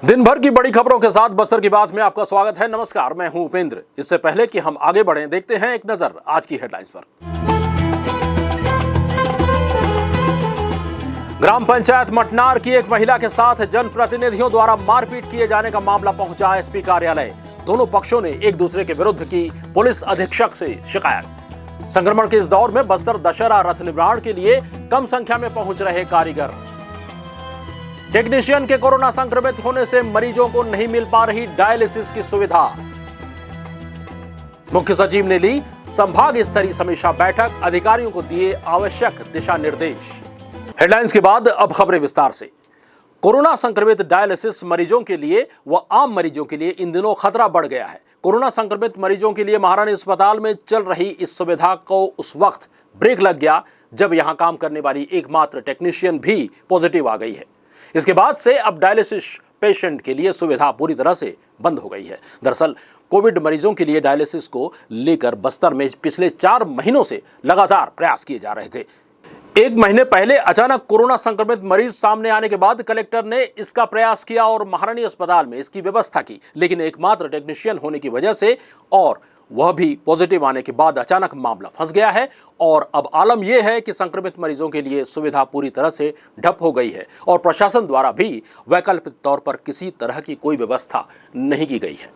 दिन भर की बड़ी खबरों के साथ बस्तर की बात में आपका स्वागत है। नमस्कार, मैं हूं उपेंद्र। इससे पहले कि हम आगे बढ़ें, देखते हैं एक नजर आज की हेडलाइंस पर। ग्राम पंचायत मटनार की एक महिला के साथ जनप्रतिनिधियों द्वारा मारपीट किए जाने का मामला पहुंचा एसपी कार्यालय। दोनों पक्षों ने एक दूसरे के विरुद्ध की पुलिस अधीक्षक से शिकायत। संक्रमण के इस दौर में बस्तर दशहरा रथ निर्माण के लिए कम संख्या में पहुंच रहे कारीगर। टेक्नीशियन के कोरोना संक्रमित होने से मरीजों को नहीं मिल पा रही डायलिसिस की सुविधा। मुख्य सचिव ने ली संभाग स्तरीय समीक्षा बैठक, अधिकारियों को दिए आवश्यक दिशा निर्देश। हेडलाइंस के बाद अब खबरें विस्तार से। कोरोना संक्रमित डायलिसिस मरीजों के लिए व आम मरीजों के लिए इन दिनों खतरा बढ़ गया है। कोरोना संक्रमित मरीजों के लिए महारानी अस्पताल में चल रही इस सुविधा को उस वक्त ब्रेक लग गया जब यहां काम करने वाली एकमात्र टेक्नीशियन भी पॉजिटिव आ गई है। इसके बाद से अब डायलिसिस पेशेंट के लिए सुविधा पूरी तरह से बंद हो गई है। दरअसल कोविड मरीजों के लिए डायलिसिस को लेकर बस्तर में पिछले 4 महीनों से लगातार प्रयास किए जा रहे थे। 1 महीने पहले अचानक कोरोना संक्रमित मरीज सामने आने के बाद कलेक्टर ने इसका प्रयास किया और महारानी अस्पताल में इसकी व्यवस्था की, लेकिन एकमात्र टेक्नीशियन होने की वजह से और वह भी पॉजिटिव आने के बाद अचानक मामला फंस गया है और अब आलम यह है कि संक्रमित मरीजों के लिए सुविधा पूरी तरह से ठप हो गई है और प्रशासन द्वारा भी वैकल्पिक तौर पर किसी तरह की कोई व्यवस्था नहीं की गई है।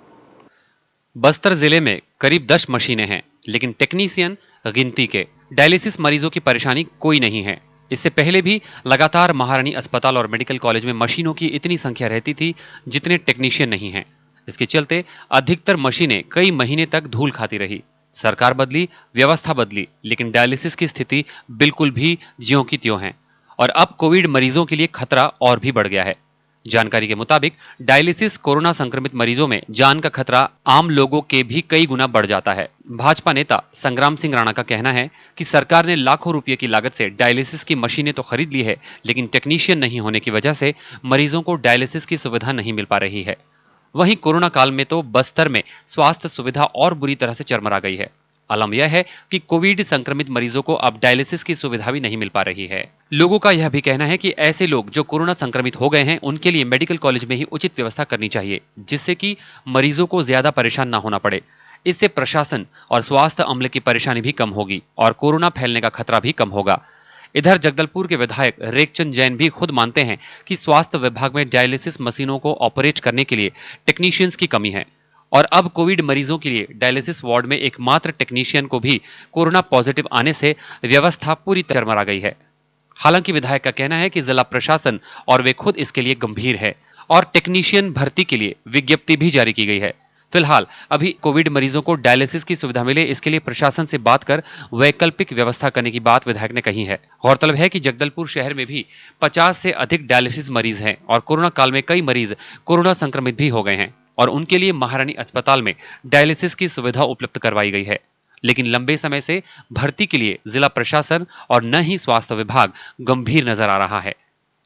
बस्तर जिले में करीब 10 मशीनें हैं, लेकिन टेक्नीशियन गिनती के। डायलिसिस मरीजों की परेशानी कोई नहीं है। इससे पहले भी लगातार महारानी अस्पताल और मेडिकल कॉलेज में मशीनों की इतनी संख्या रहती थी जितने टेक्नीशियन नहीं हैं। इसके चलते अधिकतर मशीनें कई महीने तक धूल खाती रही। सरकार बदली, व्यवस्था बदली, लेकिन डायलिसिस की स्थिति बिल्कुल भी ज्यों की त्यों है और अब कोविड मरीजों के लिए खतरा और भी बढ़ गया है। जानकारी के मुताबिक डायलिसिस कोरोना संक्रमित मरीजों में जान का खतरा आम लोगों के भी कई गुना बढ़ जाता है। भाजपा नेता संग्राम सिंह राणा का कहना है कि सरकार ने लाखों रुपए की लागत से डायलिसिस की मशीनें तो खरीद ली है, लेकिन टेक्नीशियन नहीं होने की वजह से मरीजों को डायलिसिस की सुविधा नहीं मिल पा रही है। वहीं कोरोना काल में तो बस्तर में स्वास्थ्य सुविधा और बुरी तरह से चरमरा गई है। आलम यह है कि कोविड संक्रमित मरीजों को अब डायलिसिस की सुविधा भी नहीं मिल पा रही है। लोगों का यह भी कहना है कि ऐसे लोग जो कोरोना संक्रमित हो गए हैं उनके लिए मेडिकल कॉलेज में ही उचित व्यवस्था करनी चाहिए, जिससे कि मरीजों को ज्यादा परेशान ना होना पड़े। इससे प्रशासन और स्वास्थ्य अमले की परेशानी भी कम होगी और कोरोना फैलने का खतरा भी कम होगा। इधर जगदलपुर के विधायक रेखचंद जैन भी खुद मानते हैं कि स्वास्थ्य विभाग में डायलिसिस मशीनों को ऑपरेट करने के लिए टेक्नीशियंस की कमी है और अब कोविड मरीजों के लिए डायलिसिस वार्ड में एकमात्र टेक्नीशियन को भी कोरोना पॉजिटिव आने से व्यवस्था पूरी तरह चरमरा गई है। हालांकि विधायक का कहना है कि जिला प्रशासन और वे खुद इसके लिए गंभीर है और टेक्नीशियन भर्ती के लिए विज्ञप्ति भी जारी की गई है। फिलहाल अभी कोविड मरीजों को डायलिसिस की सुविधा मिले, इसके लिए प्रशासन से बात कर वैकल्पिक व्यवस्था करने की बात विधायक ने कही है। गौरतलब है कि जगदलपुर शहर में भी 50 से अधिक डायलिसिस मरीज हैं और कोरोना काल में कई मरीज कोरोना संक्रमित भी हो गए हैं और उनके लिए महारानी अस्पताल में डायलिसिस की सुविधा उपलब्ध करवाई गई है, लेकिन लंबे समय से भर्ती के लिए जिला प्रशासन और न ही स्वास्थ्य विभाग गंभीर नजर आ रहा है।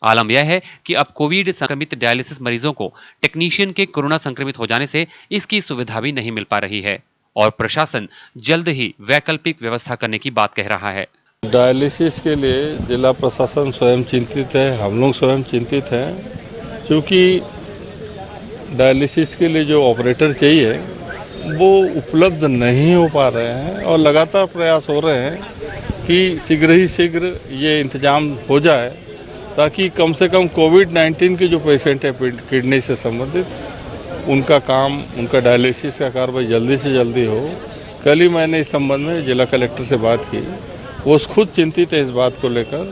आलम यह है कि अब कोविड संक्रमित डायलिसिस मरीजों को टेक्नीशियन के कोरोना संक्रमित हो जाने से इसकी सुविधा भी नहीं मिल पा रही है और प्रशासन जल्द ही वैकल्पिक व्यवस्था करने की बात कह रहा है। डायलिसिस के लिए जिला प्रशासन स्वयं चिंतित है, हम लोग स्वयं चिंतित हैं, क्योंकि डायलिसिस के लिए जो ऑपरेटर चाहिए वो उपलब्ध नहीं हो पा रहे हैं और लगातार प्रयास हो रहे हैं कि शीघ्र ही शीघ्र ये इंतजाम हो जाए ताकि कम से कम कोविड-19 के जो पेशेंट है किडनी से संबंधित उनका काम, उनका डायलिसिस का कार्रवाई जल्दी से जल्दी हो। कल ही मैंने इस संबंध में जिला कलेक्टर से बात की, वो खुद चिंतित है इस बात को लेकर,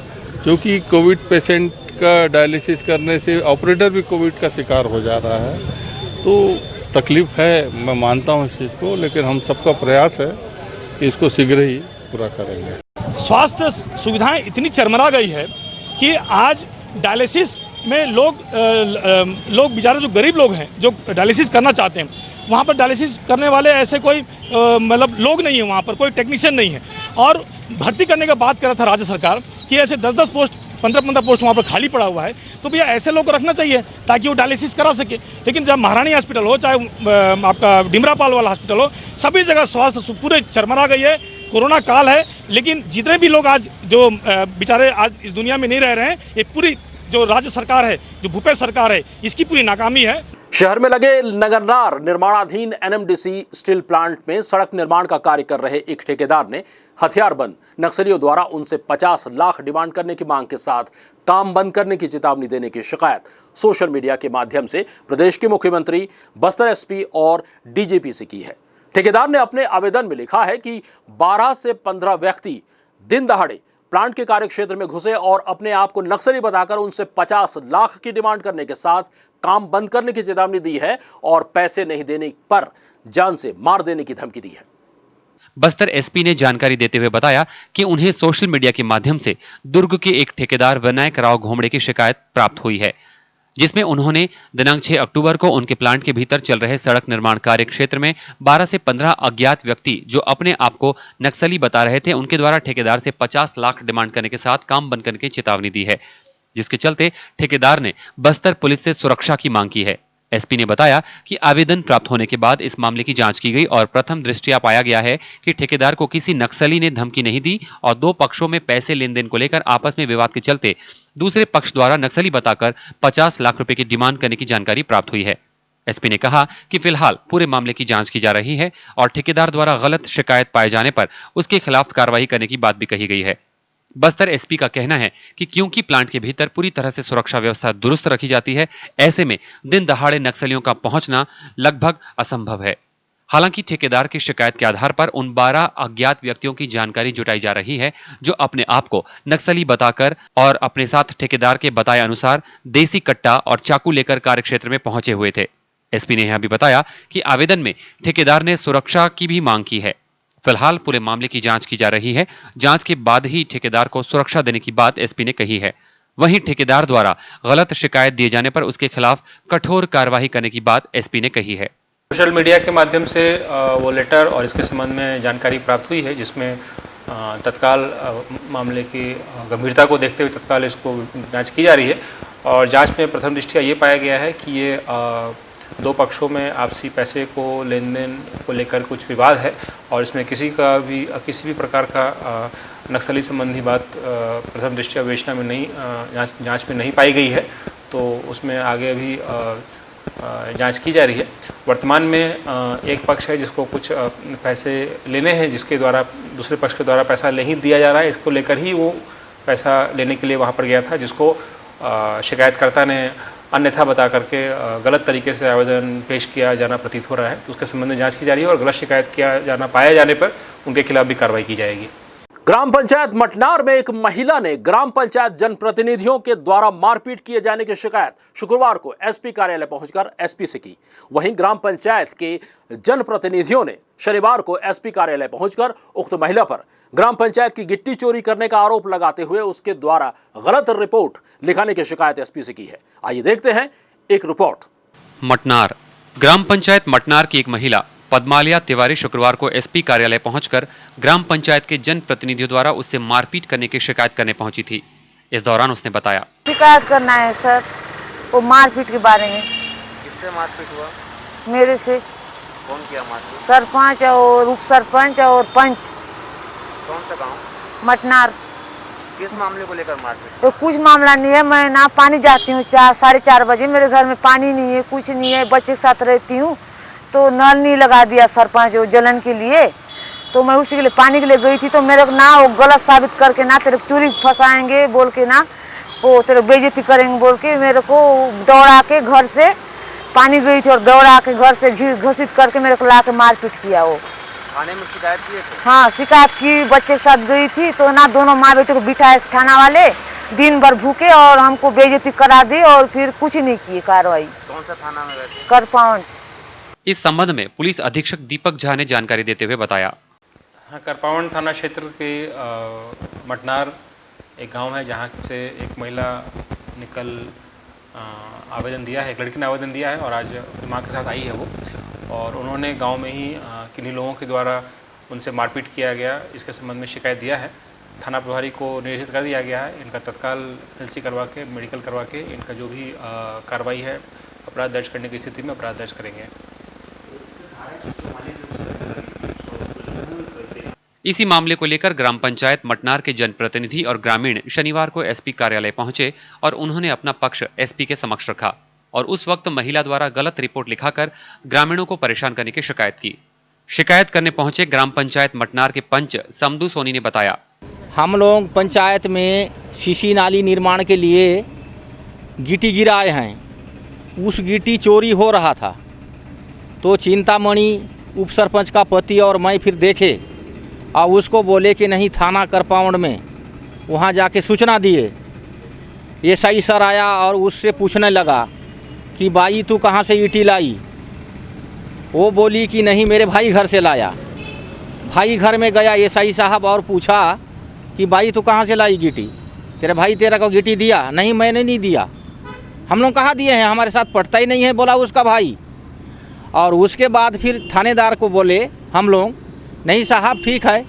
क्योंकि कोविड पेशेंट का डायलिसिस करने से ऑपरेटर भी कोविड का शिकार हो जा रहा है। तो तकलीफ है, मैं मानता हूँ इस चीज़ को, लेकिन हम सबका प्रयास है कि इसको शीघ्र ही पूरा करेंगे। स्वास्थ्य सुविधाएं इतनी चरमरा गई है कि आज डायलिसिस में लोग बेचारे जो गरीब लोग हैं जो डायलिसिस करना चाहते हैं, वहाँ पर डायलिसिस करने वाले ऐसे कोई मतलब लोग नहीं है, वहाँ पर कोई टेक्नीशियन नहीं है और भर्ती करने का बात कर रहा था राज्य सरकार कि ऐसे 10-10 पोस्ट 15-15 पोस्ट वहाँ पर खाली पड़ा हुआ है, तो भैया ऐसे लोग को रखना चाहिए ताकि वो डायलिसिस करा सके। लेकिन जब महारानी हॉस्पिटल हो, चाहे आपका डिमरापाल वाला हॉस्पिटल हो, सभी जगह स्वास्थ्य पूरे चरमरा गई है। कोरोना काल है, लेकिन जितने भी लोग आज जो बेचारे आज इस दुनिया में नहीं रह रहे हैं, ये पूरी जो राज्य सरकार है, जो भूपेश सरकार है, इसकी पूरी नाकामी है। शहर में लगे नगरनार निर्माणाधीन एनएमडीसी स्टील प्लांट में सड़क निर्माण का कार्य कर रहे एक ठेकेदार ने हथियारबंद नक्सलियों द्वारा उनसे 50 लाख डिमांड करने की मांग के साथ काम बंद करने की चेतावनी देने की शिकायत सोशल मीडिया के माध्यम से प्रदेश के मुख्यमंत्री, बस्तर एसपी और डीजीपी से की है। ठेकेदार ने अपने आवेदन में लिखा है कि 12 से 15 व्यक्ति दिन दहाड़े प्लांट के कार्यक्षेत्र में घुसे और अपने आप को नक्सली बताकर उनसे 50 लाख की डिमांड करने के साथ काम बंद करने की चेतावनी दी है और पैसे नहीं देने पर जान से मार देने की धमकी दी है। बस्तर एसपी ने जानकारी देते हुए बताया कि उन्हें सोशल मीडिया के माध्यम से दुर्ग के एक ठेकेदार विनायक राव घोमड़े की शिकायत प्राप्त हुई है, जिसमें उन्होंने दिनांक 6 अक्टूबर को उनके प्लांट के भीतर चल रहे सड़क निर्माण कार्य क्षेत्र में 12 से 15 अज्ञात व्यक्ति जो अपने आप को नक्सली बता रहे थे, उनके द्वारा ठेकेदार से 50 लाख डिमांड करने के साथ काम बंद करने की चेतावनी दी है, जिसके चलते ठेकेदार ने बस्तर पुलिस से सुरक्षा की मांग की है। एसपी ने बताया कि आवेदन प्राप्त होने के बाद इस मामले की जांच की गई और प्रथम दृष्टया पाया गया है कि ठेकेदार को किसी नक्सली ने धमकी नहीं दी और दो पक्षों में पैसे लेन देन को लेकर आपस में विवाद के चलते दूसरे पक्ष द्वारा नक्सली बताकर 50 लाख रुपए की डिमांड करने की जानकारी प्राप्त हुई है। एसपी ने कहा कि फिलहाल पूरे मामले की जांच की जा रही है और ठेकेदार द्वारा गलत शिकायत पाए जाने पर उसके खिलाफ कार्रवाई करने की बात भी कही गई है। बस्तर एसपी का कहना है कि क्योंकि प्लांट के भीतर पूरी तरह से सुरक्षा व्यवस्था दुरुस्त रखी जाती है, ऐसे में दिन दहाड़े नक्सलियों का पहुंचना लगभग असंभव है। हालांकि ठेकेदार की शिकायत के आधार पर उन 12 अज्ञात व्यक्तियों की जानकारी जुटाई जा रही है जो अपने आप को नक्सली बताकर और अपने साथ ठेकेदार के बताए अनुसार देसी कट्टा और चाकू लेकर कार्यक्षेत्र में पहुंचे हुए थे। एसपी ने यह भी बताया कि आवेदन में ठेकेदार ने सुरक्षा की भी मांग की है। फिलहाल पूरे मामले की जांच की जा रही है। जांच के बाद ही ठेकेदार को सुरक्षा देने की बात एसपी ने कही है। वहीं ठेकेदार द्वारा गलत शिकायत दिए जाने पर उसके खिलाफ कठोर कार्रवाई करने की बात एसपी ने कही है। सोशल मीडिया के माध्यम से वो लेटर और इसके संबंध में जानकारी प्राप्त हुई है, जिसमें तत्काल मामले की गंभीरता को देखते हुए तत्काल इसको जांच की जा रही है और जांच में प्रथम दृष्टया ये पाया गया है कि ये दो पक्षों में आपसी पैसे को लेन देन को लेकर कुछ विवाद है और इसमें किसी भी प्रकार का नक्सली संबंधी बात प्रथम दृष्टया विवेचना में नहीं जांच में नहीं पाई गई है, तो उसमें आगे अभी जांच की जा रही है। वर्तमान में एक पक्ष है जिसको कुछ पैसे लेने हैं, जिसके द्वारा दूसरे पक्ष के द्वारा पैसा नहीं दिया जा रहा है, इसको लेकर ही वो पैसा लेने के लिए वहाँ पर गया था, जिसको शिकायतकर्ता ने अन्यथा बता करके गलत तरीके से आवेदन पेश किया जाना प्रतीत हो रहा है। तो उसके संबंध में जांच की जा रही है और गलत शिकायत किया जाना पाया जाने पर उनके खिलाफ भी कार्रवाई की जाएगी। ग्राम पंचायत मटनार में एक महिला ने ग्राम पंचायत जनप्रतिनिधियों के द्वारा मारपीट किए जाने की शिकायत शुक्रवार को एसपी कार्यालय पहुंचकर एसपी से की। वहीं ग्राम पंचायत के जनप्रतिनिधियों ने शनिवार को एसपी कार्यालय पहुंचकर उक्त महिला पर ग्राम पंचायत की गिट्टी चोरी करने का आरोप लगाते हुए उसके द्वारा गलत रिपोर्ट लिखाने की शिकायत एसपी से की है। आइए देखते हैं एक रिपोर्ट। मटनार ग्राम पंचायत मटनार की एक महिला पद्मालिया तिवारी शुक्रवार को एसपी कार्यालय पहुंचकर ग्राम पंचायत के जनप्रतिनिधियों द्वारा उससे मारपीट करने की शिकायत करने पहुंची थी। इस दौरान उसने बताया, शिकायत करना है सर, वो मारपीट के बारे में। किससे मारपीट हुआ? मेरे से। कौन किया मारपीट? सरपंच और उप सरपंच और पंच। कौन सा गांव? मटनार। किस मामले को लेकर मारपीट? तो कुछ मामला नहीं है, मैं ना पानी जाती हूँ 4-4:30 बजे, मेरे घर में पानी नहीं है, कुछ नहीं है, बच्चे के साथ रहती हूँ, तो नल नहीं लगा दिया सरपंच वो जलन के लिए, तो मैं उसी के लिए पानी के लिए गई थी, तो मेरे को ना वो गलत साबित करके ना तेरे चोरी फंसाएंगे बोल के ना वो तेरे बेइज्जती करेंगे बोल के मेरे को दौड़ा के घर से पानी गई थी और दौड़ा के घर से घसीट करके मेरे को ला के मारपीट किया। वो थाने में शिकायत की है? हाँ शिकायत की, बच्चे के साथ गई थी, तो ना दोनों माँ बेटे को बिठाए थाना वाले, दिन भर भूखे और हमको बेइज्जती करा दी और फिर कुछ नहीं किए कार्रवाई। कौन सा थाना में रहते? करपावन। इस संबंध में पुलिस अधीक्षक दीपक झा ने जानकारी देते हुए बताया, हाँ, करपावन थाना क्षेत्र के मटनार एक गांव है जहां से एक महिला निकल आवेदन दिया है, एक लड़की ने आवेदन दिया है और आज अपनी माँ के साथ आई है वो, और उन्होंने गांव में ही किन्हीं लोगों के द्वारा उनसे मारपीट किया गया, इसके संबंध में शिकायत दिया है। थाना प्रभारी को निर्देशित कर दिया गया है, इनका तत्काल एलसी करवा के मेडिकल करवा के इनका जो भी कार्रवाई है अपराध दर्ज करने की स्थिति में अपराध दर्ज करेंगे। इसी मामले को लेकर ग्राम पंचायत मटनार के जनप्रतिनिधि और ग्रामीण शनिवार को एसपी कार्यालय पहुंचे और उन्होंने अपना पक्ष एसपी के समक्ष रखा और उस वक्त महिला द्वारा गलत रिपोर्ट लिखाकर ग्रामीणों को परेशान करने की शिकायत की। शिकायत करने पहुंचे ग्राम पंचायत मटनार के पंच समदू सोनी ने बताया, हम लोग पंचायत में सीसी नाली निर्माण के लिए गिट्टी गिराए हैं। उस गिट्टी चोरी हो रहा था तो चिंतामणि उप सरपंच का पति और मैं फिर देखे और उसको बोले कि नहीं थाना करपाउंड में वहाँ जाके सूचना दिए। एसआई सर आया और उससे पूछने लगा कि भाई तू कहाँ से ईटी लाई। वो बोली कि नहीं मेरे भाई घर से लाया। भाई घर में गया एसआई साहब और पूछा कि भाई तू कहाँ से लाई गिट्टी, तेरे भाई तेरा को गिट्टी दिया? नहीं मैंने नहीं दिया। हम लोग कहाँ दिए हैं, हमारे साथ पढ़ता ही नहीं है, बोला उसका भाई। और उसके बाद फिर थानेदार को बोले हम लोग, नहीं साहब ठीक है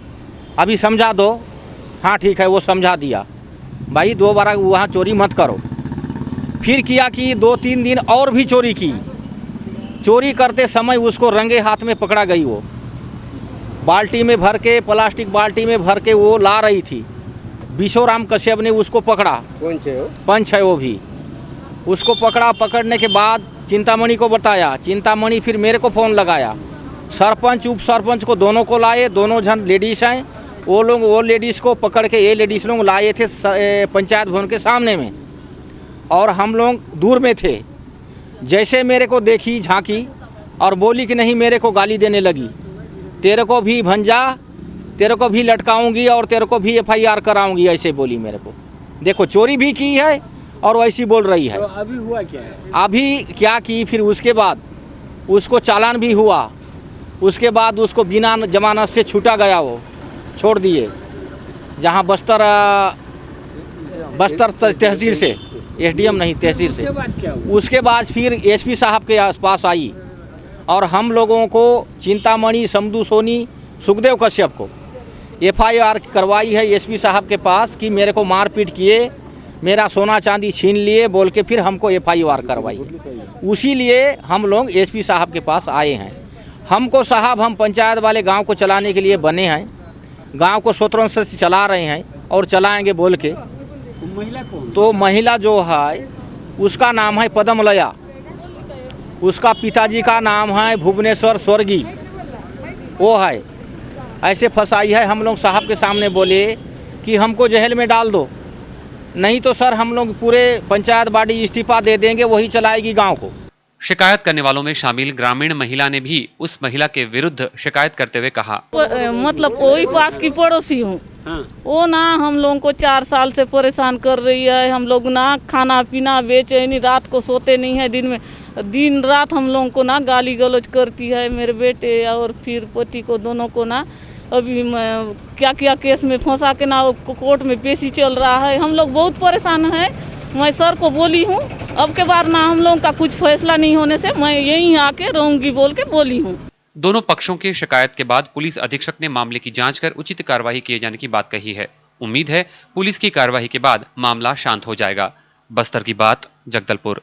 अभी समझा दो। हाँ ठीक है, वो समझा दिया, भाई दोबारा वहाँ चोरी मत करो। फिर किया कि 2-3 दिन और भी चोरी की। चोरी करते समय उसको रंगे हाथ में पकड़ा गई। वो बाल्टी में भर के, प्लास्टिक बाल्टी में भर के वो ला रही थी। विश्वराम कश्यप ने उसको पकड़ा। कौन से हो? पंच है वो भी। उसको पकड़ा, पकड़ने के बाद चिंतामणि को बताया। चिंतामणि फिर मेरे को फ़ोन लगाया। सरपंच उप सरपंच को दोनों को लाए, दोनों जन लेडीज़ हैं। वो लोग वो लेडीज़ को पकड़ के ये लेडीज़ लोग लाए थे पंचायत भवन के सामने में और हम लोग दूर में थे। जैसे मेरे को देखी झांकी और बोली कि नहीं, मेरे को गाली देने लगी, तेरे को भी भंजा, तेरे को भी लटकाऊंगी और तेरे को भी FIR कराऊंगी, ऐसे बोली मेरे को। देखो चोरी भी की है और वैसी बोल रही है। तो अभी हुआ क्या है? अभी क्या की, फिर उसके बाद उसको चालान भी हुआ। उसके बाद उसको बिना जमानत से छूटा गया, वो छोड़ दिए। जहाँ बस्तर तहसील से, SDM नहीं तहसील से। उसके बाद फिर SP साहब के आसपास आई और हम लोगों को चिंतामणि, समदू सोनी, सुखदेव कश्यप को FIR करवाई है SP साहब के पास कि मेरे को मारपीट किए, मेरा सोना चांदी छीन लिए बोल के फिर हमको FIR करवाई। उसी लिए हम लोग SP साहब के पास आए हैं। हमको साहब, हम पंचायत वाले गांव को चलाने के लिए बने हैं, गांव को स्वतंत्र से चला रहे हैं और चलाएंगे बोल के। महिला कौन? तो महिला जो है उसका नाम है पद्मलया। उसका पिताजी का नाम है भुवनेश्वर स्वर्गी, वो है। ऐसे फंसाई है। हम लोग साहब के सामने बोले कि हमको जेल में डाल दो, नहीं तो सर हम लोग पूरे पंचायत बॉडी इस्तीफा दे देंगे, वही चलाएगी गांव को। शिकायत करने वालों में शामिल ग्रामीण महिला ने भी उस महिला के विरुद्ध शिकायत करते हुए कहा, मतलब वही पास की पड़ोसी हूँ। वो ना हम लोगों को 4 साल से परेशान कर रही है। हम लोग ना खाना पीना बेचैनी, रात को सोते नहीं है, दिन रात हम लोगों को ना गाली गलौज करती है। मेरे बेटे और फिर पति को दोनों को ना अभी क्या केस में फंसा के ना कोर्ट में पेशी चल रहा है। हम लोग बहुत परेशान हैं। मैं सर को बोली हूँ, अब के बार ना हम लोगों का कुछ फैसला नहीं होने से मैं यहीं आके रहूँगी बोल के बोली हूँ। दोनों पक्षों की शिकायत के बाद पुलिस अधीक्षक ने मामले की जांच कर उचित कार्रवाई किए जाने की बात कही है। उम्मीद है पुलिस की कार्रवाई के बाद मामला शांत हो जाएगा। बस्तर की बात, जगदलपुर।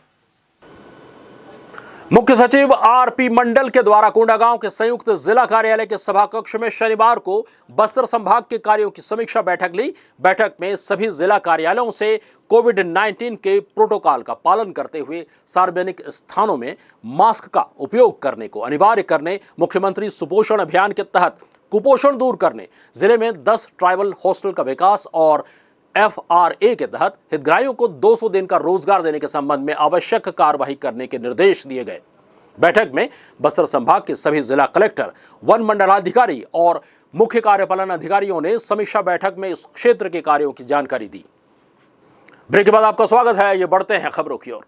मुख्य सचिव आरपी मंडल के द्वारा कोंडागांव के संयुक्त जिला कार्यालय के सभा कक्ष में शनिवार को बस्तर संभाग के कार्यों की समीक्षा बैठक ली। बैठक में सभी जिला कार्यालयों से कोविड-19 के प्रोटोकॉल का पालन करते हुए सार्वजनिक स्थानों में मास्क का उपयोग करने को अनिवार्य करने, मुख्यमंत्री सुपोषण अभियान के तहत कुपोषण दूर करने, जिले में 10 ट्राइबल हॉस्टल का विकास और FRA के तहत हितग्राहियों को 200 दिन का रोजगार देने के संबंध में आवश्यक कार्यवाही करने के निर्देश दिए गए। बैठक में बस्तर संभाग के सभी जिला कलेक्टर, वन मंडलाधिकारी और मुख्य कार्यपालन अधिकारियों ने समीक्षा बैठक में इस क्षेत्र के कार्यों की जानकारी दी। ब्रेक के बाद आपका स्वागत है। ये बढ़ते हैं खबरों की ओर।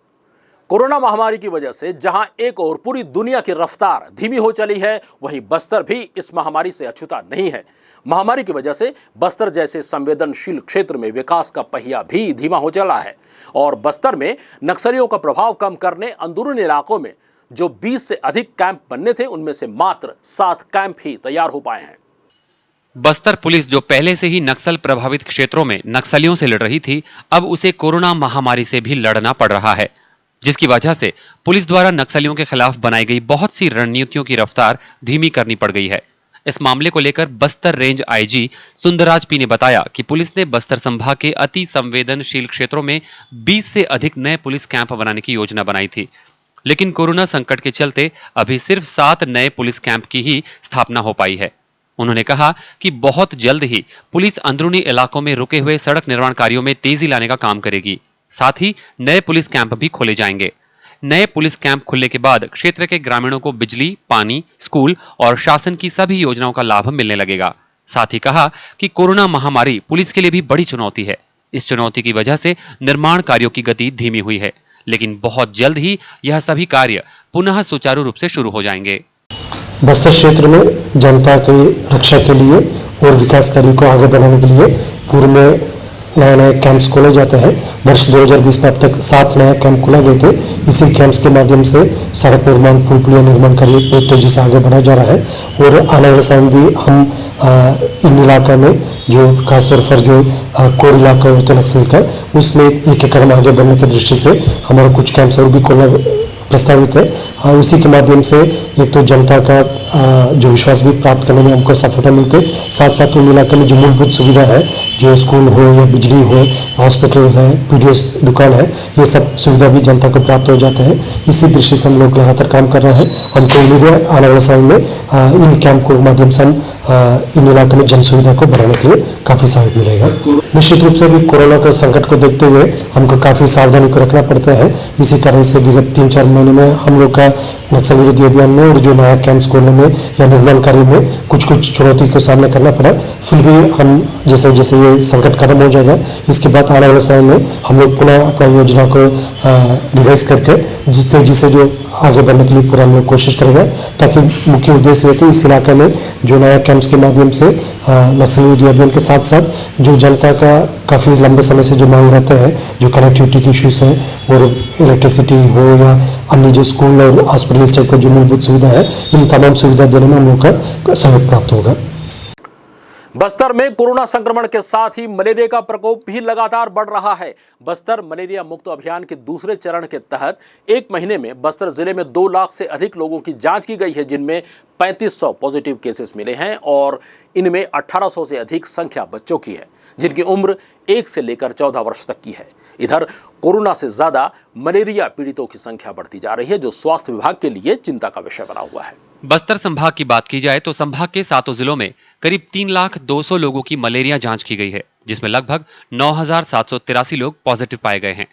कोरोना महामारी की वजह से जहां एक और पूरी दुनिया की रफ्तार धीमी हो चली है, वहीं बस्तर भी इस महामारी से अछूता नहीं है। महामारी की वजह से बस्तर जैसे संवेदनशील क्षेत्र में विकास का पहिया भी धीमा हो चला है और बस्तर में नक्सलियों का प्रभाव कम करने अंदरूनी इलाकों में जो 20 से अधिक कैंप बनने थे, उनमें से मात्र 7 कैंप ही तैयार हो पाए हैं। बस्तर पुलिस जो पहले से ही नक्सल प्रभावित क्षेत्रों में नक्सलियों से लड़ रही थी, अब उसे कोरोना महामारी से भी लड़ना पड़ रहा है, जिसकी वजह से पुलिस द्वारा नक्सलियों के खिलाफ बनाई गई बहुत सी रणनीतियों की रफ्तार धीमी करनी पड़ गई है। इस मामले को लेकर Bastar range IG Sundarraj P ने बताया कि पुलिस ने बस्तर संभाग के अति संवेदनशील क्षेत्रों में 20 से अधिक नए पुलिस कैंप बनाने की योजना बनाई थी, लेकिन कोरोना संकट के चलते अभी सिर्फ 7 नए पुलिस कैंप की ही स्थापना हो पाई है। उन्होंने कहा कि बहुत जल्द ही पुलिस अंदरूनी इलाकों में रुके हुए सड़क निर्माण कार्यों में तेजी लाने का काम करेगी। साथ ही नए पुलिस कैंप भी खोले जाएंगे। नए पुलिस कैंप खुलने के बाद क्षेत्र के ग्रामीणों को बिजली, पानी, स्कूल और शासन की सभी योजनाओं का लाभ मिलने लगेगा। साथ ही कहा कि कोरोना महामारी पुलिस के लिए भी बड़ी चुनौती है। इस चुनौती की वजह से निर्माण कार्यों की गति धीमी हुई है, लेकिन बहुत जल्द ही यह सभी कार्य पुनः सुचारू रूप से शुरू हो जाएंगे। बस्तर क्षेत्र में जनता की रक्षा के लिए और विकास कार्य को आगे बढ़ाने के लिए पूर्व में नए कैंप्स खोले जाते हैं। वर्ष 2020 में अब तक 7 नए कैंप खोले गए थे। इसी कैंप्स के माध्यम से सड़क निर्माण, पुल पुलिया निर्माण कार्य बहुत तेजी से आगे बढ़ाया जा रहा है और आने वाले समय भी हम इन इलाका में जो खासतौर पर जो कोर इलाका होता है नक्सल का, उसमें एक कदम आगे बढ़ने की दृष्टि से हमारा कुछ कैंप्स और भी खोलना प्रस्तावित है। और उसी के माध्यम से एक तो जनता का जो विश्वास भी प्राप्त करने में हमको सफलता मिलती है, साथ साथ उन इलाके में जो मूलभूत सुविधा है, जो स्कूल हो या बिजली हो, हॉस्पिटल है, पीडीएस दुकान है, ये सब सुविधा भी जनता को प्राप्त हो जाते हैं। इसी दृष्टि से हम लोग लगातार काम कर रहे हैं। हमको उम्मीद है आने वाले समय में इन कैंप के माध्यम से हम इन इलाकों में जन सुविधा को बढ़ाने के लिए काफ़ी सहायक मिलेगा। निश्चित रूप से भी कोरोना के संकट को देखते हुए हमको काफ़ी सावधानी को रखना पड़ता है। इसी कारण से विगत 3-4 महीने में हम लोग का नक्सल विरोधी अभियान में और जो नया कैंप्स खोलने में या निर्माण कार्य में कुछ चुनौती को सामना करना पड़ा। फिर भी हम जैसे जैसे ये संकट खत्म हो जाएगा, इसके बाद आने वाले समय में हम लोग पुनः अपना योजना को रिवाइज करके जिस तेजी से जो आगे बढ़ने के लिए पूरा हम लोग कोशिश करेंगे, ताकि मुख्य उद्देश्य ये थे इस इलाके में जो नया कैंप्स के माध्यम से नक्सल विरोधी अभियान के साथ साथ जो जनता का काफ़ी लंबे समय से जो मांग रहता है, जो कनेक्टिविटी की इश्यूज है और इलेक्ट्रिसिटी हो या अन्य जो स्कूल और हॉस्पिटल इस टाइप का जो मूलभूत सुविधा है, इन तमाम सुविधा देने में हम लोग का सहयोग प्राप्त होगा। बस्तर में कोरोना संक्रमण के साथ ही मलेरिया का प्रकोप भी लगातार बढ़ रहा है। बस्तर मलेरिया मुक्त अभियान के दूसरे चरण के तहत 1 महीने में बस्तर जिले में 2 लाख से अधिक लोगों की जांच की गई है, जिनमें 3500 पॉजिटिव केसेस मिले हैं और इनमें 1800 से अधिक संख्या बच्चों की है, जिनकी उम्र 1 से लेकर 14 वर्ष तक की है। इधर कोरोना से ज्यादा मलेरिया पीड़ितों की संख्या बढ़ती जा रही है, जो स्वास्थ्य विभाग के लिए चिंता का विषय बना हुआ है। बस्तर संभाग की बात की जाए तो संभाग के 7 जिलों में करीब 3,200,000 लोगों की मलेरिया जांच की गई है, जिसमें लगभग 9,783 लोग पॉजिटिव पाए गए हैं।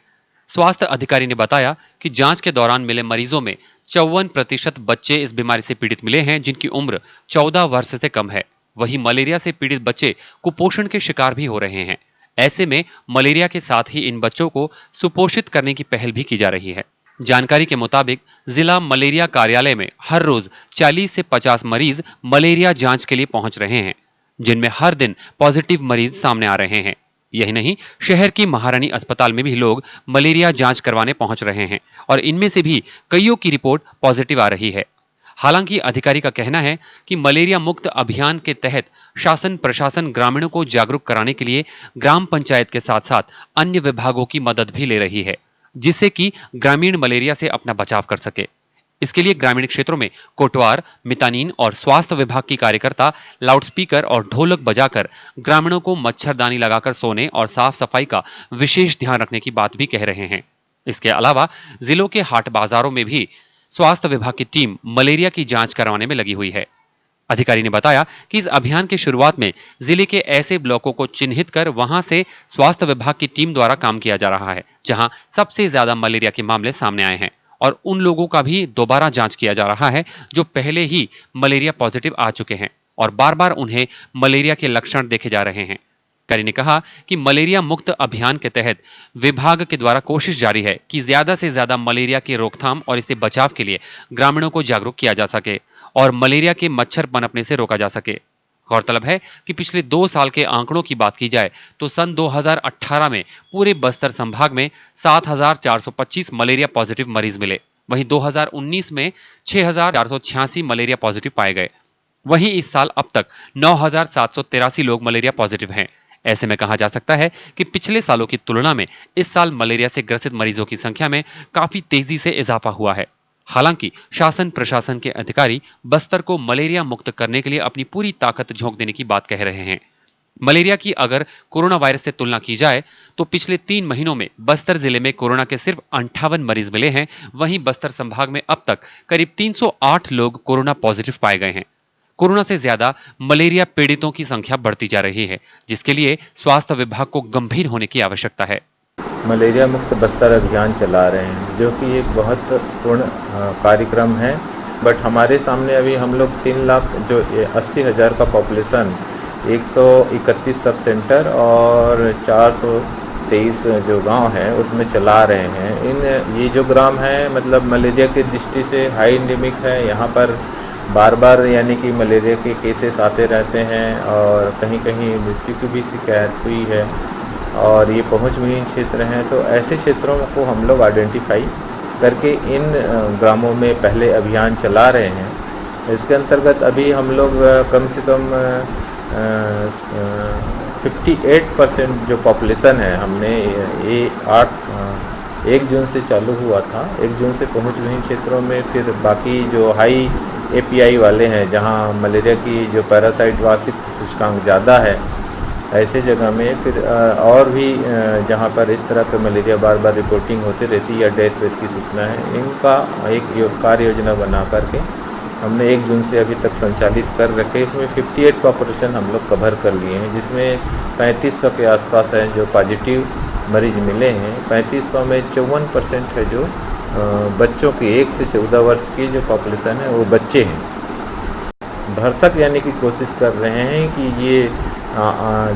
स्वास्थ्य अधिकारी ने बताया कि जांच के दौरान मिले मरीजों में 54% बच्चे इस बीमारी से पीड़ित मिले हैं, जिनकी उम्र 14 वर्ष से कम है। वहीं मलेरिया से पीड़ित बच्चे कुपोषण के शिकार भी हो रहे हैं। ऐसे में मलेरिया के साथ ही इन बच्चों को सुपोषित करने की पहल भी की जा रही है। जानकारी के मुताबिक जिला मलेरिया कार्यालय में हर रोज 40 से 50 मरीज मलेरिया जांच के लिए पहुंच रहे हैं, जिनमें हर दिन पॉजिटिव मरीज सामने आ रहे हैं। यही नहीं, शहर की महारानी अस्पताल में भी लोग मलेरिया जांच करवाने पहुंच रहे हैं और इनमें से भी कईयों की रिपोर्ट पॉजिटिव आ रही है। हालांकि अधिकारी का कहना है कि मलेरिया मुक्त अभियान के तहत शासन प्रशासन ग्रामीणों को जागरूक कराने के लिए ग्राम पंचायत के साथ साथ अन्य विभागों की मदद भी ले रही है, जिससे कि ग्रामीण मलेरिया से अपना बचाव कर सके। इसके लिए ग्रामीण क्षेत्रों में कोटवार, मितानीन और स्वास्थ्य विभाग की कार्यकर्ता लाउडस्पीकर और ढोलक बजाकर ग्रामीणों को मच्छरदानी लगाकर सोने और साफ सफाई का विशेष ध्यान रखने की बात भी कह रहे हैं। इसके अलावा जिलों के हाट बाजारों में भी स्वास्थ्य विभाग की टीम मलेरिया की जांच करवाने में लगी हुई है। अधिकारी ने बताया कि इस अभियान की शुरुआत में जिले के ऐसे ब्लॉकों को चिन्हित कर वहां से स्वास्थ्य विभाग की टीम द्वारा काम किया जा रहा है, जहां सबसे ज्यादा मलेरिया के मामले सामने आए हैं, और उन लोगों का भी दोबारा जांच किया जा रहा है जो पहले ही मलेरिया पॉजिटिव आ चुके हैं और बार बार उन्हें मलेरिया के लक्षण देखे जा रहे हैं। अधिकारी ने कहा कि मलेरिया मुक्त अभियान के तहत विभाग के द्वारा कोशिश जारी है कि ज्यादा से ज्यादा मलेरिया की रोकथाम और इससे बचाव के लिए ग्रामीणों को जागरूक किया जा सके और मलेरिया के मच्छर पनपने से रोका जा सके। गौरतलब है कि पिछले 2 साल के आंकड़ों की बात की जाए तो सन 2018 में पूरे बस्तर संभाग में 7,425 मलेरिया पॉजिटिव मरीज मिले। वहीं 2019 में 6,486 मलेरिया पॉजिटिव पाए गए। वहीं इस साल अब तक 9,783 लोग मलेरिया पॉजिटिव हैं। ऐसे में कहा जा सकता है कि पिछले सालों की तुलना में इस साल मलेरिया से ग्रसित मरीजों की संख्या में काफी तेजी से इजाफा हुआ है। हालांकि शासन प्रशासन के अधिकारी बस्तर को मलेरिया मुक्त करने के लिए अपनी पूरी ताकत झोंक देने की बात कह रहे हैं। मलेरिया की अगर कोरोना वायरस से तुलना की जाए तो पिछले 3 महीनों में बस्तर जिले में कोरोना के सिर्फ 58 मरीज मिले हैं। वहीं बस्तर संभाग में अब तक करीब 308 लोग कोरोना पॉजिटिव पाए गए हैं। कोरोना से ज्यादा मलेरिया पीड़ितों की संख्या बढ़ती जा रही है, जिसके लिए स्वास्थ्य विभाग को गंभीर होने की आवश्यकता है। मलेरिया मुक्त बस्तर अभियान चला रहे हैं, जो कि एक बहुत पूर्ण कार्यक्रम है। बट हमारे सामने अभी हम लोग 3 लाख जो 80,000 का पॉपुलेशन, 131 सब सेंटर और 423 जो गांव है उसमें चला रहे हैं। ये जो ग्राम है मतलब मलेरिया की दृष्टि से हाई एंडेमिक है। यहाँ पर बार बार यानी कि मलेरिया के केसेस आते रहते हैं और कहीं कहीं मृत्यु की भी शिकायत हुई है और ये पहुंचविहीन क्षेत्र हैं। तो ऐसे क्षेत्रों को हम लोग आइडेंटिफाई करके इन ग्रामों में पहले अभियान चला रहे हैं। इसके अंतर्गत अभी हम लोग कम से कम 58% जो पॉपुलेशन है हमने ये 1 जून से चालू हुआ था। 1 जून से पहुंचविहीन क्षेत्रों में, फिर बाकी जो हाई API वाले हैं जहां मलेरिया की जो पैरासाइट वार्षिक सूचकांक ज़्यादा है, ऐसे जगह में फिर और भी जहां पर इस तरह के मलेरिया बार बार रिपोर्टिंग होती रहती है या डेथ वेथ की सूचना है, इनका एक कार्य योजना बना करके हमने 1 जून से अभी तक संचालित कर रखे। इसमें 58 पॉपुलेशन हम लोग कवर कर लिए हैं, जिसमें 3500 के आसपास हैं जो पॉजिटिव मरीज मिले हैं। 3500 में 54% है जो बच्चों की 1 से 14 वर्ष की जो पॉपुलेशन है वो बच्चे हैं। भरसक यानी कि कोशिश कर रहे हैं कि ये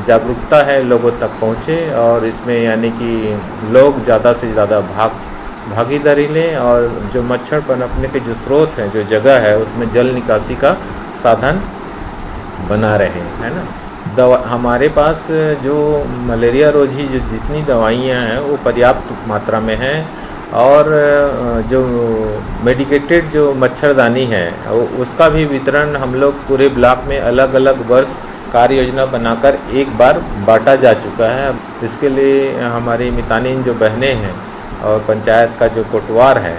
जागरूकता है लोगों तक पहुँचे और इसमें यानी कि लोग ज़्यादा से ज़्यादा भागीदारी लें और जो मच्छर पनपने के जो स्रोत हैं, जो जगह है, उसमें जल निकासी का साधन बना रहे, है ना। हमारे पास जो मलेरिया रोधी जो जितनी दवाइयाँ हैं वो पर्याप्त मात्रा में हैं और जो मेडिकेटेड जो मच्छरदानी है उसका भी वितरण हम लोग पूरे ब्लॉक में अलग अलग वर्ष कार्य योजना बनाकर एक बार बांटा जा चुका है। इसके लिए हमारी मितानिन जो बहनें हैं और पंचायत का जो कोटवार है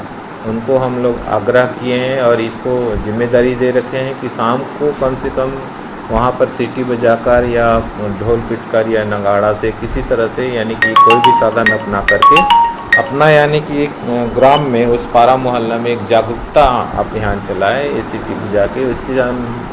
उनको हम लोग आग्रह किए हैं और इसको जिम्मेदारी दे रखे हैं कि शाम को कम से कम वहाँ पर सीटी बजाकर या ढोल पीटकर या नगाड़ा से किसी तरह से यानी कि कोई भी साधन अपना करके अपना यानी कि एक ग्राम में उस पारा मोहल्ला में एक जागरूकता अभियान चलाए, ये सीटी बजा के उसकी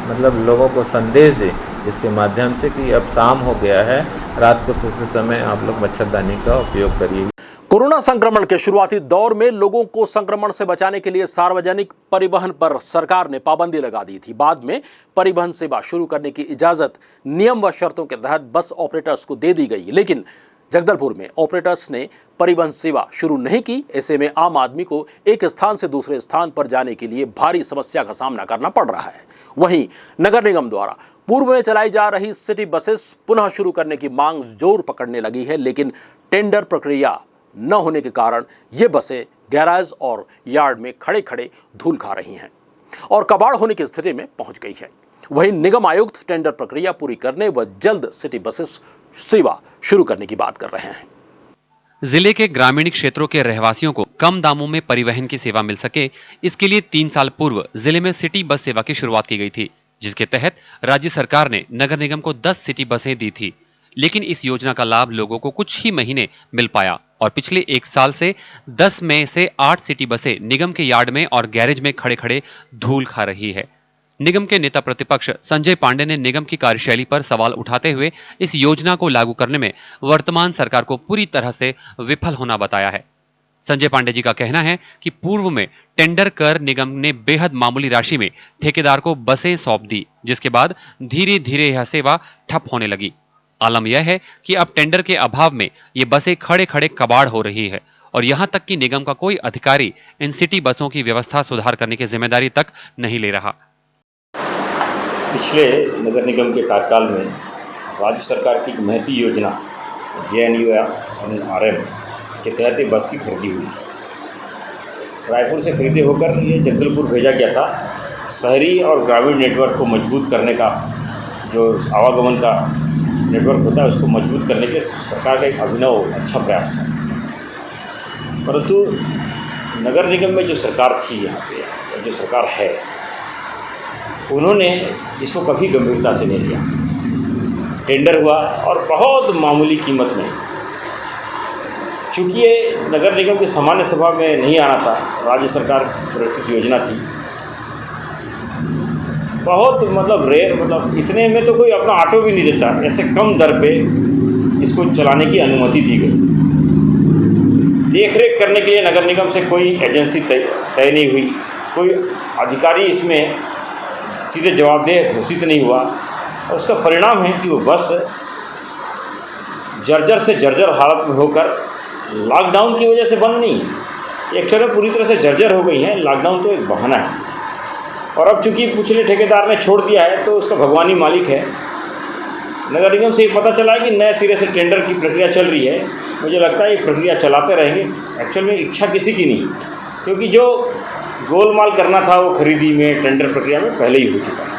मतलब लोगों को संदेश दे इसके माध्यम से कि अब शाम हो गया है, रात को सोते समय आप लोग मच्छरदानी का उपयोग करिए। कोरोना संक्रमण के शुरुआती दौर में लोगों को संक्रमण से बचाने के लिए सार्वजनिक परिवहन पर सरकार ने पाबंदी लगा दी थी। बाद में परिवहन सेवा शुरू करने की इजाजत नियम व शर्तों के तहत बस ऑपरेटर्स को दे दी गई, लेकिन जगदलपुर में ऑपरेटर्स ने परिवहन सेवा शुरू नहीं की। ऐसे में आम आदमी को एक स्थान से दूसरे स्थान पर जाने के लिए भारी समस्या का सामना करना पड़ रहा है। वहीं नगर निगम द्वारा पूर्व में चलाई जा रही सिटी बसेस पुनः शुरू करने की मांग जोर पकड़ने लगी है, लेकिन टेंडर प्रक्रिया न होने के कारण ये बसें गैराज और यार्ड में खड़े खड़े धूल खा रही हैं और कबाड़ होने की स्थिति में पहुंच गई है। वहीं निगम आयुक्त टेंडर प्रक्रिया पूरी करने व जल्द सिटी बसेस सेवा शुरू करने की बात कर रहे हैं। जिले के ग्रामीण क्षेत्रों के रहवासियों को कम दामों में परिवहन की सेवा मिल सके, इसके लिए 3 साल पूर्व जिले में सिटी बस सेवा की शुरुआत की गई थी, जिसके तहत राज्य सरकार ने नगर निगम को 10 सिटी बसें दी थी। लेकिन इस योजना का लाभ लोगों को कुछ ही महीने मिल पाया और पिछले 1 साल से 10 में से 8 सिटी बसें निगम के यार्ड में और गैरेज में खड़े खड़े धूल खा रही है। निगम के नेता प्रतिपक्ष संजय पांडे ने निगम की कार्यशैली पर सवाल उठाते हुए इस योजना को लागू करने में वर्तमान सरकार को पूरी तरह से विफल होना बताया है। संजय पांडे जी का कहना है कि पूर्व में टेंडर कर निगम ने बेहद मामूली राशि में ठेकेदार को बसें सौंप दी, जिसके बाद धीरे धीरे यह सेवा ठप होने लगी। आलम यह है कि अब टेंडर के अभाव में ये बसें खड़े खड़े कबाड़ हो रही है और यहां तक कि निगम का कोई अधिकारी इन सिटी बसों की व्यवस्था सुधार करने की जिम्मेदारी तक नहीं ले रहा। पिछले नगर निगम के कार्यकाल में राज्य सरकार की एक महती योजना JNURM के तहत एक बस की खरीदी हुई थी। रायपुर से खरीदे होकर ये जगदलपुर भेजा गया था। शहरी और ग्रामीण नेटवर्क को मजबूत करने का, जो आवागमन का नेटवर्क होता है उसको मजबूत करने के सरकार का एक अभिनव अच्छा प्रयास था। परंतु नगर निगम में जो सरकार थी यहाँ पे, जो सरकार है, उन्होंने इसको कभी गंभीरता से नहीं लिया। टेंडर हुआ और बहुत मामूली कीमत में, चूँकि ये नगर निगम की सामान्य सभा में नहीं आना था, राज्य सरकार प्रवर्तित योजना थी, बहुत मतलब रेयर, मतलब इतने में तो कोई अपना ऑटो भी नहीं देता, ऐसे कम दर पे इसको चलाने की अनुमति दी गई। देखरेख करने के लिए नगर निगम से कोई एजेंसी तय नहीं हुई, कोई अधिकारी इसमें सीधे जवाबदेह घोषित नहीं हुआ, और उसका परिणाम है कि वो बस जर्जर से जर्जर हालत में होकर लॉकडाउन की वजह से बंद नहीं है, एक तरह पूरी तरह से जर्जर हो गई हैं। लॉकडाउन तो एक बहाना है, और अब चूंकि पिछले ठेकेदार ने छोड़ दिया है तो उसका भगवानी मालिक है। नगर निगम से ये पता चला है कि नए सिरे से टेंडर की प्रक्रिया चल रही है। मुझे लगता है ये प्रक्रिया चलाते रहेंगे। एक्चुअल में इच्छा किसी की नहीं, क्योंकि जो गोलमाल करना था वो खरीदी में, टेंडर प्रक्रिया में पहले ही हो चुका है।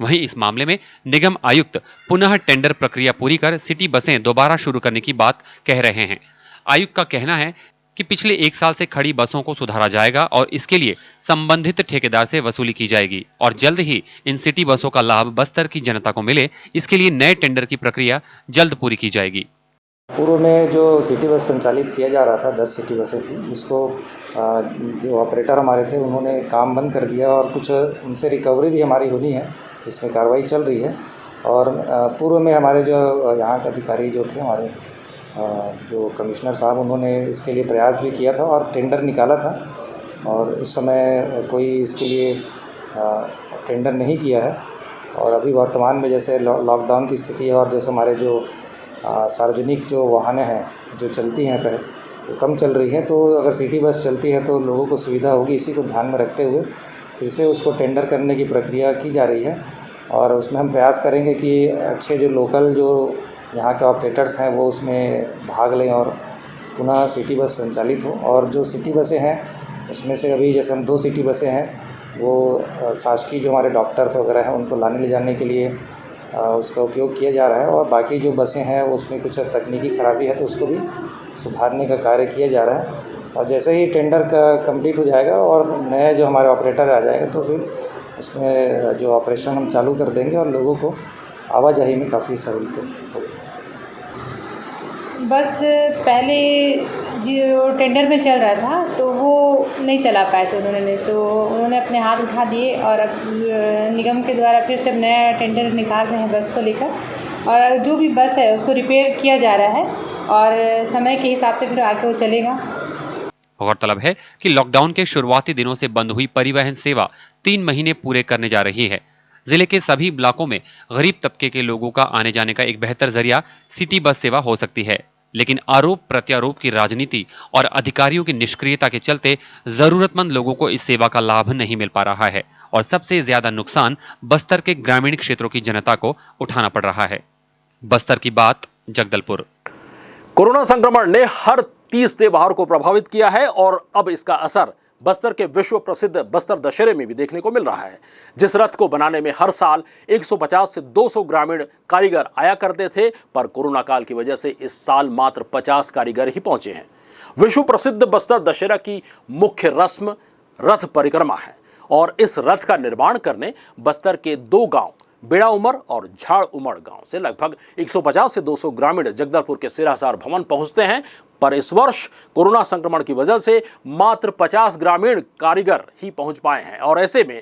वहीं इस मामले में निगम आयुक्त पुनः टेंडर प्रक्रिया पूरी कर सिटी बसें दोबारा शुरू करने की बात कह रहे हैं। आयुक्त का कहना है कि पिछले 1 साल से खड़ी बसों को सुधारा जाएगा और इसके लिए संबंधित ठेकेदार से वसूली की जाएगी और जल्द ही इन सिटी बसों का लाभ बस्तर की जनता को मिले, इसके लिए नए टेंडर की प्रक्रिया जल्द पूरी की जाएगी। पूर्व में जो सिटी बस संचालित किया जा रहा था, 10 सिटी बसें थी, उसको जो ऑपरेटर हमारे थे उन्होंने काम बंद कर दिया और कुछ उनसे रिकवरी भी हमारी होनी है, इसमें कार्रवाई चल रही है। और पूर्व में हमारे जो यहाँ के अधिकारी जो थे, हमारे जो कमिश्नर साहब, उन्होंने इसके लिए प्रयास भी किया था और टेंडर निकाला था, और उस समय कोई इसके लिए टेंडर नहीं किया है। और अभी वर्तमान में जैसे लॉकडाउन की स्थिति है और जैसे हमारे जो सार्वजनिक जो वाहनें हैं जो चलती हैं वो कम चल रही हैं, तो अगर सिटी बस चलती है तो लोगों को सुविधा होगी। इसी को ध्यान में रखते हुए फिर से उसको टेंडर करने की प्रक्रिया की जा रही है, और उसमें हम प्रयास करेंगे कि अच्छे जो लोकल जो यहाँ के ऑपरेटर्स हैं वो उसमें भाग लें और पुनः सिटी बस संचालित हो। और जो सिटी बसें हैं उसमें से अभी जैसे हम 2 सिटी बसें हैं वो शासकीय जो हमारे डॉक्टर्स वगैरह हैं उनको लाने ले जाने के लिए उसका उपयोग किया जा रहा है, और बाकी जो बसें हैं उसमें कुछ तकनीकी खराबी है तो उसको भी सुधारने का कार्य किया जा रहा है। और जैसे ही टेंडर का कंप्लीट हो जाएगा और नए जो हमारे ऑपरेटर आ जाएगा तो फिर उसमें जो ऑपरेशन हम चालू कर देंगे और लोगों को आवाजाही में काफ़ी सहूलतें होगी। बस पहले जो टेंडर में चल रहा था तो वो नहीं चला पाए थे उन्होंने अपने हाथ उठा दिए, और अब निगम के द्वारा फिर से नया टेंडर निकाल रहे हैं बस को लेकर, और जो भी बस है उसको रिपेयर किया जा रहा है और समय के हिसाब से फिर आगे वो चलेगा। गौरतलब है कि लॉकडाउन के शुरुआती दिनों से बंद हुई परिवहन सेवा 3 महीने पूरे करने जा रही है। जिले के सभी ब्लॉकों में गरीब तबके के लोगों का आने जाने का एक बेहतर जरिया सिटी बस सेवा हो सकती है, लेकिन आरोप प्रत्यारोप की राजनीति और अधिकारियों की निष्क्रियता के चलते जरूरतमंद लोगों को इस सेवा का लाभ नहीं मिल पा रहा है और सबसे ज्यादा नुकसान बस्तर के ग्रामीण क्षेत्रों की जनता को उठाना पड़ रहा है। बस्तर की बात, जगदलपुर। कोरोना संक्रमण ने हर 30 त्योहार को प्रभावित किया है और अब इसका असर बस्तर के विश्व प्रसिद्ध बस्तर दशहरे में भी देखने को मिल रहा है। जिस रथ को बनाने में हर साल 150 से 200 ग्रामीण कारीगर आया करते थे, पर कोरोना काल की वजह से इस साल मात्र 50 कारीगर ही पहुंचे हैं। विश्व प्रसिद्ध बस्तर दशहरा की मुख्य रस्म रथ परिक्रमा है और इस रथ का निर्माण करने बस्तर के 2 गांव बेड़ा उमर और झाड़ उमड़ गांव से लगभग 150 से 200 ग्रामीण जगदलपुर के सिरासार भवन पहुंचते हैं, पर इस वर्ष कोरोना संक्रमण की वजह से मात्र 50 ग्रामीण कारीगर ही पहुंच पाए हैं। और ऐसे में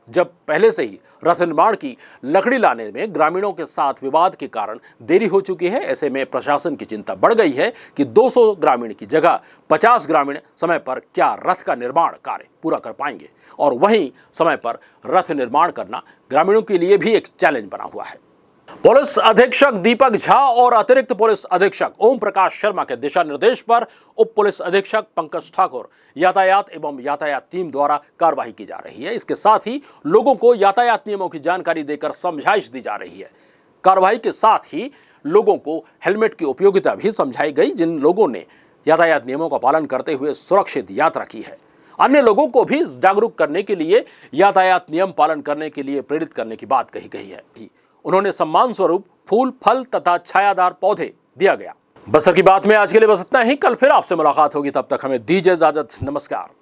जब पहले से ही रथ निर्माण की लकड़ी लाने में ग्रामीणों के साथ विवाद के कारण देरी हो चुकी है, ऐसे में प्रशासन की चिंता बढ़ गई है कि 200 ग्रामीण की जगह 50 ग्रामीण समय पर क्या रथ का निर्माण कार्य पूरा कर पाएंगे, और वहीं समय पर रथ निर्माण करना ग्रामीणों के लिए भी एक चैलेंज बना हुआ है। पुलिस अधीक्षक दीपक झा और अतिरिक्त पुलिस अधीक्षक ओम प्रकाश शर्मा के दिशा निर्देश पर उप पुलिस अधीक्षक पंकज ठाकुर यातायात एवं यातायात टीम द्वारा कार्रवाई की जा रही है। इसके साथ ही लोगों को यातायात नियमों की जानकारी देकर समझाइश दी जा रही है। कार्रवाई के साथ ही लोगों को हेलमेट की उपयोगिता भी समझाई गई। जिन लोगों ने यातायात नियमों का पालन करते हुए सुरक्षित यात्रा की है, अन्य लोगों को भी जागरूक करने के लिए यातायात नियम पालन करने के लिए प्रेरित करने की बात कही गई है। उन्होंने सम्मान स्वरूप फूल, फल तथा छायादार पौधे दिया गया। बस्तर की बात में आज के लिए बस इतना ही। कल फिर आपसे मुलाकात होगी, तब तक हमें दीजिए इजाजत। नमस्कार।